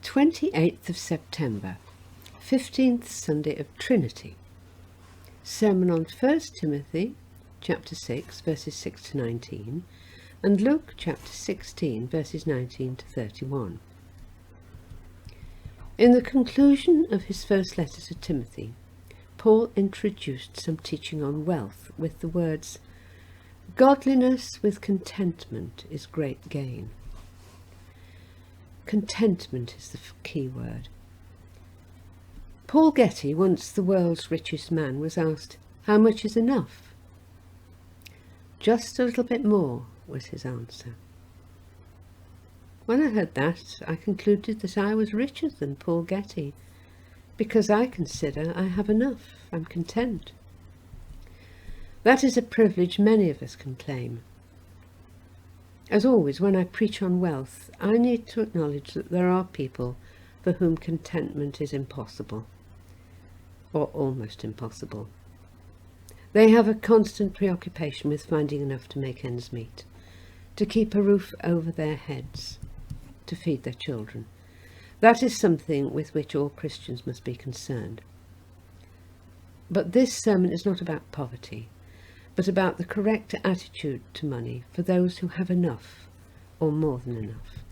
28th of September, 15th Sunday of Trinity. Sermon on 1 Timothy chapter 6 verses 6 to 19 and Luke chapter 16 verses 19 to 31. In the conclusion of his first letter to Timothy, Paul introduced some teaching on wealth with the words, "Godliness with contentment is great gain." Contentment is the key word. Paul Getty, once the world's richest man, was asked, "How much is enough?" "Just a little bit more," was his answer. When I heard that, I concluded that I was richer than Paul Getty, because I consider I have enough. I'm content. That is a privilege many of us can claim. As always, when I preach on wealth, I need to acknowledge that there are people for whom contentment is impossible, or almost impossible. They have a constant preoccupation with finding enough to make ends meet, to keep a roof over their heads, to feed their children. That is something with which all Christians must be concerned. But this sermon is not about poverty, but about the correct attitude to money for those who have enough, or more than enough.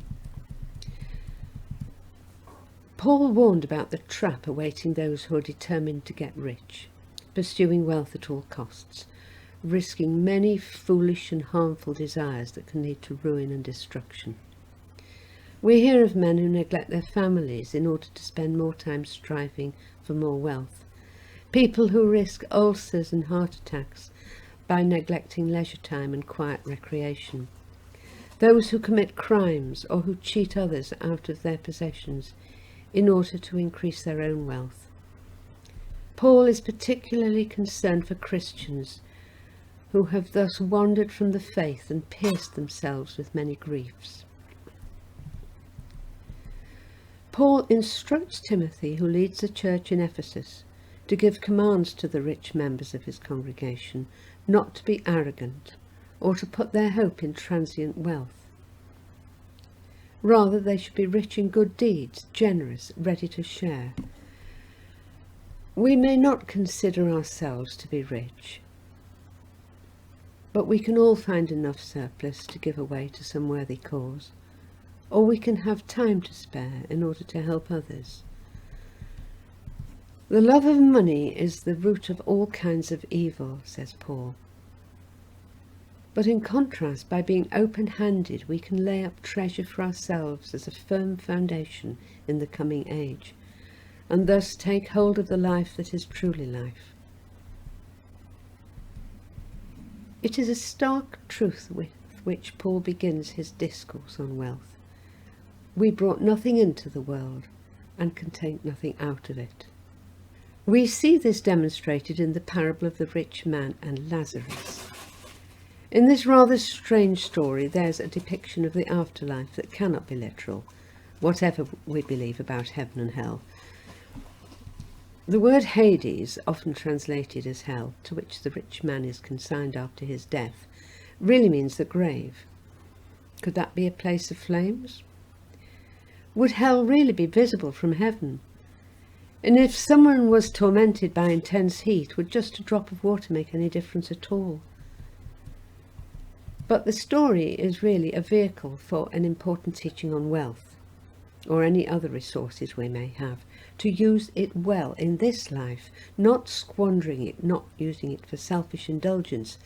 Paul warned about the trap awaiting those who are determined to get rich, pursuing wealth at all costs, risking many foolish and harmful desires that can lead to ruin and destruction. We hear of men who neglect their families in order to spend more time striving for more wealth, people who risk ulcers and heart attacks by neglecting leisure time and quiet recreation, those who commit crimes or who cheat others out of their possessions in order to increase their own wealth. Paul is particularly concerned for Christians who have thus wandered from the faith and pierced themselves with many griefs. Paul instructs Timothy, who leads the church in Ephesus, to give commands to the rich members of his congregation not to be arrogant or to put their hope in transient wealth. Rather, they should be rich in good deeds, generous, ready to share. We may not consider ourselves to be rich, but we can all find enough surplus to give away to some worthy cause, or we can have time to spare in order to help others. The love of money is the root of all kinds of evil, says Paul. But in contrast, by being open-handed, we can lay up treasure for ourselves as a firm foundation in the coming age, and thus take hold of the life that is truly life. It is a stark truth with which Paul begins his discourse on wealth. We brought nothing into the world and can take nothing out of it. We see this demonstrated in the parable of the rich man and Lazarus. In this rather strange story, there's a depiction of the afterlife that cannot be literal, whatever we believe about heaven and hell. The word Hades, often translated as hell, to which the rich man is consigned after his death, really means the grave. Could that be a place of flames? Would hell really be visible from heaven? And if someone was tormented by intense heat, would just a drop of water make any difference at all? But the story is really a vehicle for an important teaching on wealth, or any other resources we may have, to use it well in this life, not squandering it, not using it for selfish indulgence,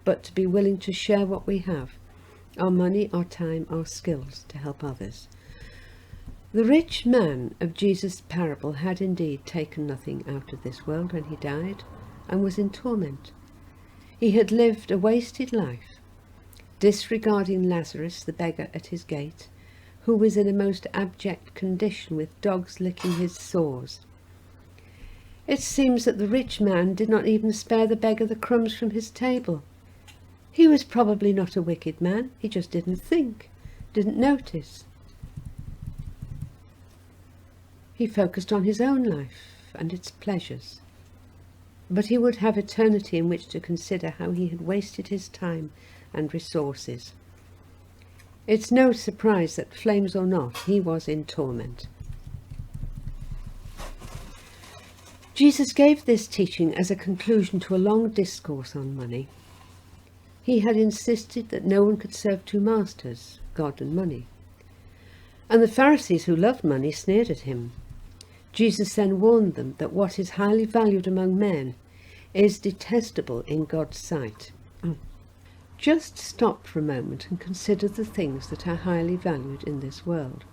but to be willing to share what we have, our money, our time, our skills, to help others. The rich man of Jesus' parable had indeed taken nothing out of this world when he died, and was in torment. He had lived a wasted life, disregarding Lazarus, the beggar at his gate, who was in a most abject condition with dogs licking his sores. It seems that the rich man did not even spare the beggar the crumbs from his table. He was probably not a wicked man, he just didn't think, didn't notice. He focused on his own life and its pleasures, but he would have eternity in which to consider how he had wasted his time and resources. It's no surprise that, flames or not, he was in torment. Jesus gave this teaching as a conclusion to a long discourse on money. He had insisted that no one could serve two masters, God and money. And the Pharisees who loved money sneered at him. Jesus then warned them that what is highly valued among men is detestable in God's sight. Just stop for a moment and consider the things that are highly valued in this world.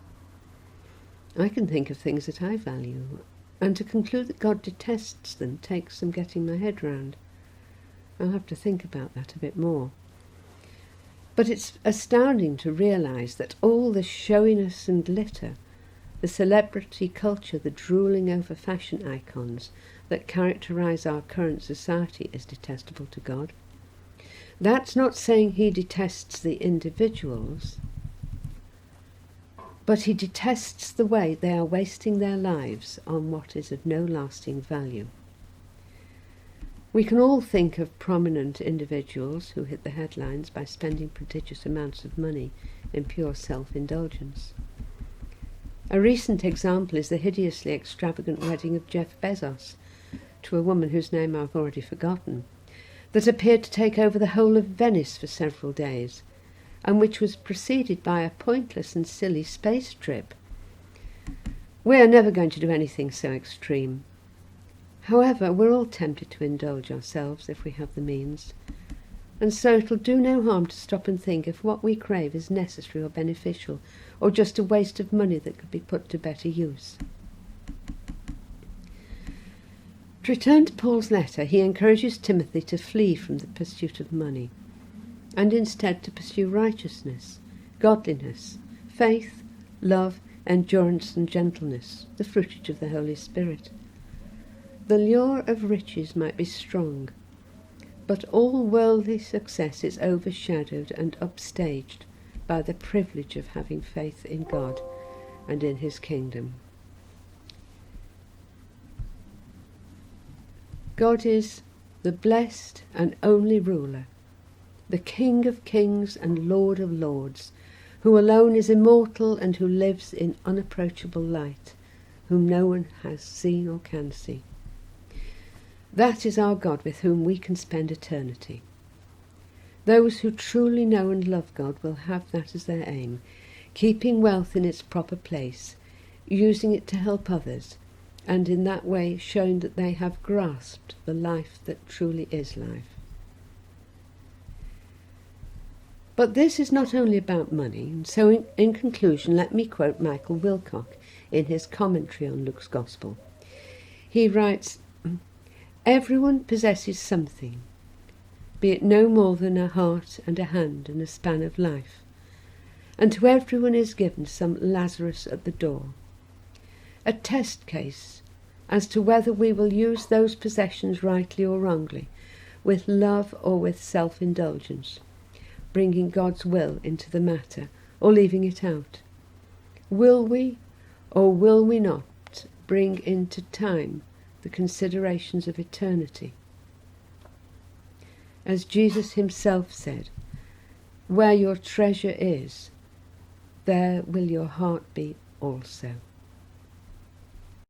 I can think of things that I value, and to conclude that God detests them takes some getting my head round. I'll have to think about that a bit more. But it's astounding to realise that all the showiness and glitter, the celebrity culture, the drooling over fashion icons that characterise our current society is detestable to God. That's not saying he detests the individuals, but he detests the way they are wasting their lives on what is of no lasting value. We can all think of prominent individuals who hit the headlines by spending prodigious amounts of money in pure self-indulgence. A recent example is the hideously extravagant wedding of Jeff Bezos to a woman whose name I've already forgotten, that appeared to take over the whole of Venice for several days, and which was preceded by a pointless and silly space trip. We are never going to do anything so extreme. However, we're all tempted to indulge ourselves if we have the means, and so it'll do no harm to stop and think if what we crave is necessary or beneficial, or just a waste of money that could be put to better use. To return to Paul's letter, he encourages Timothy to flee from the pursuit of money, and instead to pursue righteousness, godliness, faith, love, endurance and gentleness, the fruitage of the Holy Spirit. The lure of riches might be strong, but all worldly success is overshadowed and upstaged by the privilege of having faith in God and in his kingdom. God is the blessed and only ruler, the King of kings and Lord of lords, who alone is immortal and who lives in unapproachable light, whom no one has seen or can see. That is our God with whom we can spend eternity. Those who truly know and love God will have that as their aim, keeping wealth in its proper place, using it to help others, and in that way showing that they have grasped the life that truly is life. But this is not only about money, and so in conclusion let me quote Michael Wilcock in his commentary on Luke's Gospel. He writes, "Everyone possesses something, be it no more than a heart and a hand and a span of life, and to everyone is given some Lazarus at the door, a test case as to whether we will use those possessions rightly or wrongly, with love or with self-indulgence, bringing God's will into the matter or leaving it out. Will we or will we not bring into time the considerations of eternity? As Jesus himself said, where your treasure is, there will your heart be also."